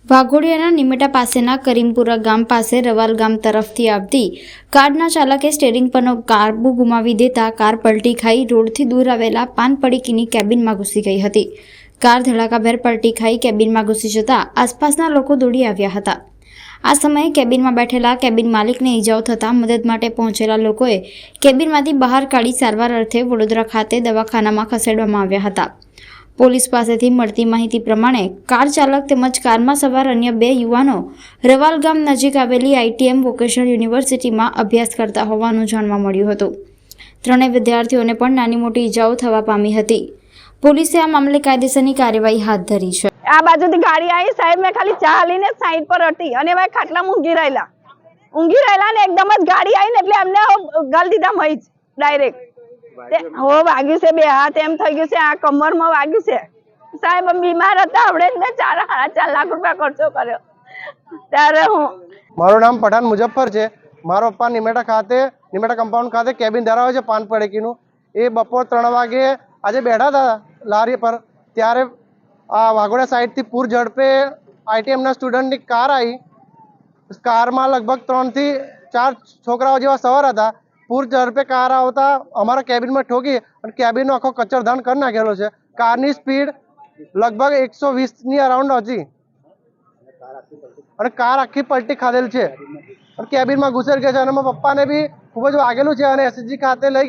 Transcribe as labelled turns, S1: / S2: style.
S1: વાઘોડિયાના નિમેટા પાસેના કરીમપુરા ગામ પાસે રવાલ ગામ તરફથી આવતી કારના ચાલકે સ્ટીયરિંગ પરનો કાબુ ગુમાવી દેતા કાર પલટી ખાઈ રોડથી દૂર આવેલા પાન પડીકીની કેબિનમાં ઘૂસી ગઈ હતી। કાર ધડાકાભેર પલટી ખાઈ કેબિનમાં ઘૂસી જતા આસપાસના લોકો દોડી આવ્યા હતા। આ સમયે કેબિનમાં બેઠેલા કેબિન માલિકને ઈજાઓ થતાં મદદ માટે પહોંચેલા લોકોએ કેબિનમાંથી બહાર કાઢી સારવાર અર્થે વડોદરા ખાતે દવાખાનામાં ખસેડવામાં આવ્યા હતા। પોલીસ પાસેથી મળતી માહિતી પ્રમાણે કાર ચાલક તેમજ કારમાં સવાર અન્ય 2 યુવાનો રવાલ ગામ નજીક આવેલી ITM વોકેશનલ યુનિવર્સિટીમાં અભ્યાસ કરતા હોવાનું જાણવા મળ્યું હતું। ત્રણેય વિદ્યાર્થીઓને પણ નાની મોટી ઈજાઓ થવા પામી હતી। પોલીસે આ મામલે કાયદેસરની કાર્યવાહી હાથ ધરી છે।
S2: આ બાજુથી ગાડી આવી સાહેબ, મેં ખાલી ચા લઈને સાઈડ પર હતી અને ભાઈ ખાટલામાં ઊંઘી રહેલા ને એકદમ જ ગાડી આવી ને એટલે એમને ગાલ દીધા મહી ડાયરેક્ટ હો વાગ્યું છે। 2 હાથ એમ થઈ ગયું છે, આ કમરમાં વાગ્યું છે। સાહેબ બીમાર હતા, આપણે મેં 4.5 લાખ રૂપિયા ખર્ચો કર્યો ત્યારે હું
S3: મારું નામ પઠાણ મુજફ્ફર છે। મારો પપ્પા નિમેટા કમ્પાઉન્ડ ખાતે કેબિન ધરાવે છે પાન પડીકીનું। એ બપોર 3 વાગે આજે બેઠા હતા લારી પર, ત્યારે આ વાઘોડિયા સાઈડથી પૂર ઝડપે ITMના સ્ટુડન્ટની કાર આવી। કારમાં લગભગ 3 થી 4 છોકરાઓ જેવા સવાર હતા। પૂર ઝડપે કાર આવતા અમારા કેબિનમાં ઠોકી અને કેબિનનો આખો કચરધાન કરી નાખેલો છે। કારની સ્પીડ લગભગ 120ની અરાઉન્ડ હતી અને કાર આખી પલટી ખાધેલ છે અને કેબિનમાં ઘૂસેલ ગયા છે અને મારા પપ્પાને બી ખૂબ જ વાગેલું છે અને SSG ખાતે લઈ